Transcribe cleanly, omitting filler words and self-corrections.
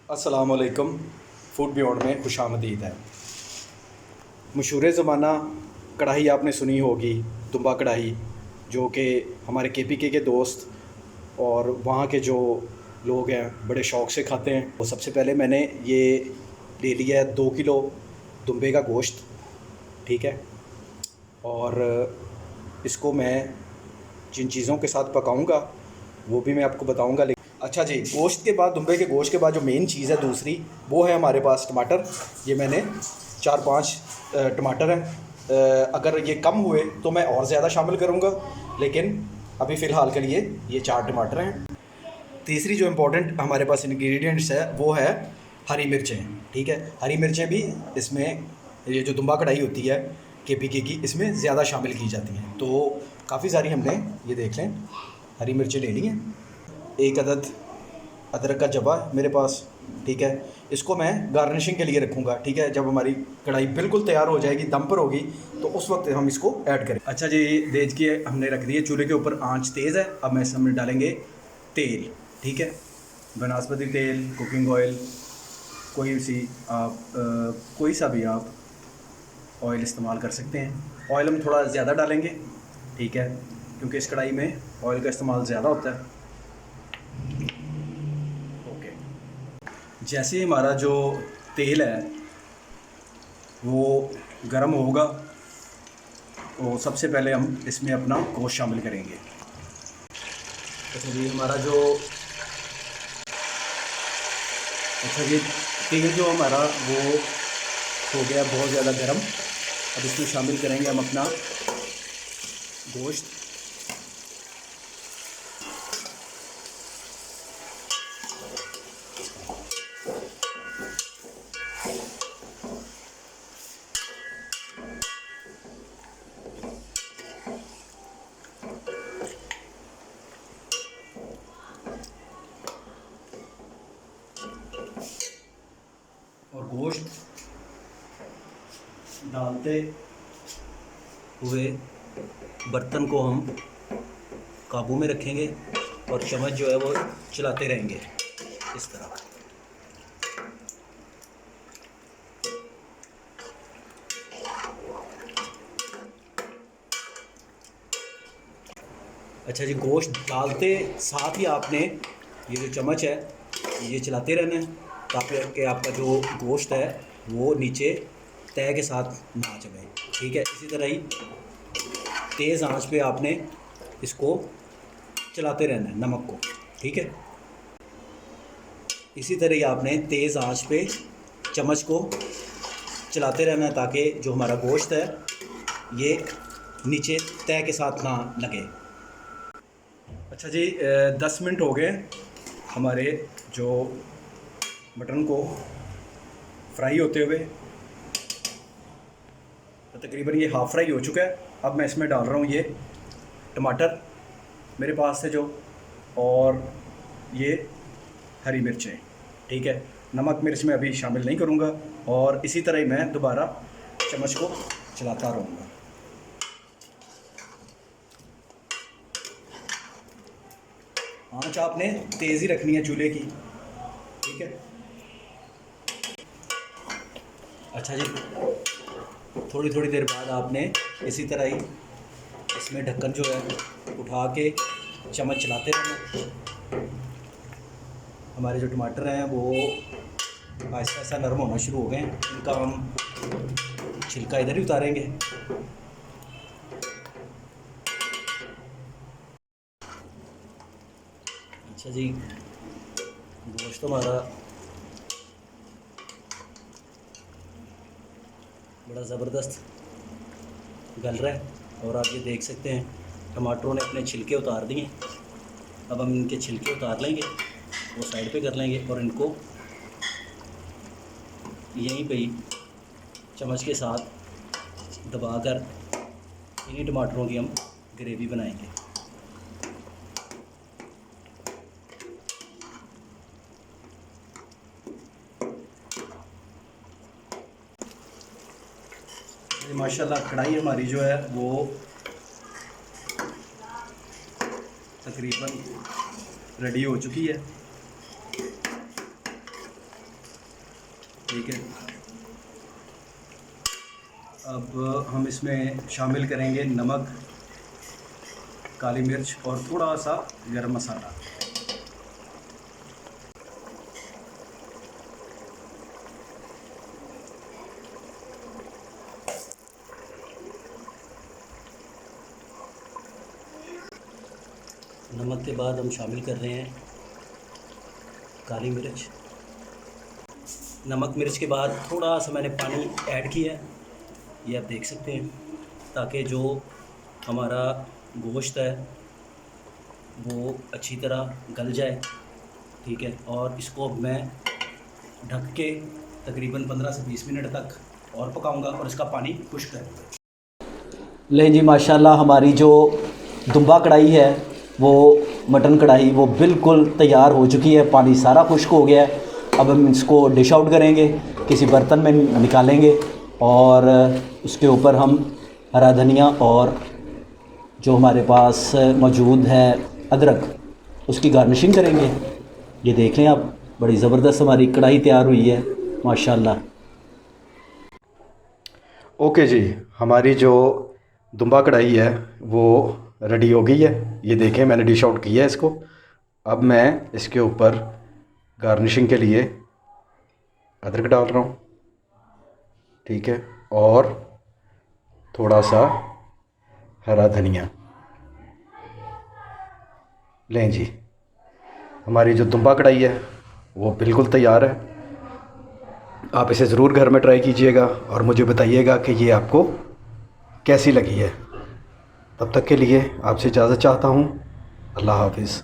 अस्सलाम वालेकुम। Food beyond में खुशामदीद है। मशहूर ज़माना कढ़ाई आपने सुनी होगी, दुम्बा कढ़ाई, जो कि हमारे KPK के दोस्त और वहाँ के जो लोग हैं बड़े शौक़ से खाते हैं। तो सबसे पहले मैंने ये ले लिया है 2 किलो दुम्बे का गोश्त, ठीक है। और इसको मैं जिन चीज़ों के साथ पकाऊंगा वो भी मैं आपको बताऊंगा। अच्छा जी, गोश्त के बाद, दुम्बे के गोश्त के बाद जो मेन चीज़ है दूसरी, वो है हमारे पास टमाटर। ये मैंने 4-5 टमाटर हैं। अगर ये कम हुए तो मैं और ज़्यादा शामिल करूँगा, लेकिन अभी फ़िलहाल के लिए ये 4 टमाटर हैं। तीसरी जो इम्पोर्टेंट हमारे पास इंग्रेडिएंट्स है वो है हरी मिर्चें, ठीक है। हरी मिर्चें भी इसमें, ये जो दुम्बा कढ़ाई होती है KPK की, इसमें ज़्यादा शामिल की जाती हैं। तो काफ़ी सारी हमने, ये देख लें, हरी मिर्चें ले ली हैं। एक अदद अदरक का जबा है मेरे पास, ठीक है। इसको मैं गार्निशिंग के लिए रखूँगा, ठीक है। जब हमारी कढ़ाई बिल्कुल तैयार हो जाएगी, दम पर होगी, तो उस वक्त हम इसको ऐड करें। अच्छा जी, देखिए हमने रख दिए चूल्हे के ऊपर, आंच तेज़ है। अब मैं इसमें डालेंगे तेल, ठीक है। बनस्पति तेल, कुकिंग ऑयल, कोई सी आप कोई सा भी आप ऑयल इस्तेमाल कर सकते हैं। ऑयल हम थोड़ा ज़्यादा डालेंगे, ठीक है, क्योंकि इस कढ़ाई में ऑयल का इस्तेमाल ज़्यादा होता है। ओके, जैसे हमारा जो तेल है वो गर्म होगा, तो सबसे पहले हम इसमें अपना गोश्त शामिल करेंगे। अच्छा जी, हमारा जो, अच्छा जी, तेल जो हमारा वो हो गया बहुत ज़्यादा गर्म। अब इसमें शामिल करेंगे हम अपना गोश्त। और गोश्त डालते हुए बर्तन को हम काबू में रखेंगे और चम्मच जो है वो चलाते रहेंगे इस तरह। अच्छा जी, गोश्त डालते साथ ही आपने ये जो चम्मच है ये चलाते रहना है, ताकि आपका जो गोश्त है वो नीचे तय के साथ ना चले, ठीक है। इसी तरह ही तेज़ आंच पे आपने इसको चलाते रहना है, नमक को, ठीक है। इसी तरह ही आपने तेज़ आंच पे चम्मच को चलाते रहना है, ताकि जो हमारा गोश्त है ये नीचे तय के साथ ना लगे। अच्छा जी, 10 मिनट हो गए हमारे जो मटन को फ्राई होते हुए, तो तकरीबन ये हाफ़ फ्राई हो चुका है। अब मैं इसमें डाल रहा हूँ ये टमाटर मेरे पास से जो, और ये हरी मिर्चें, ठीक है। नमक मिर्च में अभी शामिल नहीं करूँगा, और इसी तरह ही मैं दोबारा चम्मच को चलाता रहूँगा। आँच आपने तेज़ ही रखनी है चूल्हे की, ठीक है। अच्छा जी, थोड़ी थोड़ी देर बाद आपने इसी तरह ही इसमें ढक्कन जो है उठा के चम्मच चलाते रहना। हमारे जो टमाटर हैं वो ऐसा ऐसा नरम होना शुरू हो गए हैं, इनका हम छिलका इधर ही उतारेंगे। अच्छा जी, गोश्त तो हमारा बड़ा ज़बरदस्त गल रहा है, और आप ये देख सकते हैं टमाटरों ने अपने छिलके उतार दिए। अब हम इनके छिलके उतार लेंगे, वो साइड पे कर लेंगे, और इनको यहीं पे ही चम्मच के साथ दबाकर इन्हीं टमाटरों की हम ग्रेवी बनाएंगे। माशाल्लाह कढ़ाई हमारी जो है वो तकरीबन रेडी हो चुकी है। ठीक है। अब हम इसमें शामिल करेंगे नमक, काली मिर्च और थोड़ा सा गरम मसाला। नमक के बाद हम शामिल कर रहे हैं काली मिर्च। नमक मिर्च के बाद थोड़ा सा मैंने पानी ऐड किया है, ये आप देख सकते हैं, ताकि जो हमारा गोश्त है वो अच्छी तरह गल जाए। ठीक है, और इसको अब मैं ढक के तकरीबन 15 से 20 मिनट तक और पकाऊंगा और इसका पानी खुश्क करूँगा। ले जी, माशाल्लाह हमारी जो दुम्बा कढ़ाई है वो मटन कढ़ाई वो बिल्कुल तैयार हो चुकी है, पानी सारा खुश्क हो गया है। अब हम इसको डिश आउट करेंगे, किसी बर्तन में निकालेंगे और उसके ऊपर हम हरा धनिया और जो हमारे पास मौजूद है अदरक उसकी गार्निशिंग करेंगे। ये देख लें आप, बड़ी ज़बरदस्त हमारी कढ़ाई तैयार हुई है माशाल्लाह। ओके जी, हमारी जो दुम्बा कढ़ाई है वो रेडी हो गई है। ये देखें, मैंने डिश आउट किया है इसको। अब मैं इसके ऊपर गार्निशिंग के लिए अदरक डाल रहा हूँ, ठीक है, और थोड़ा सा हरा धनिया। लें जी, हमारी जो दुम्बा कढ़ाई है वो बिल्कुल तैयार है। आप इसे ज़रूर घर में ट्राई कीजिएगा और मुझे बताइएगा कि ये आपको कैसी लगी है। तब तक के लिए आपसे इजाज़त चाहता हूँ। अल्लाह हाफ़िज़।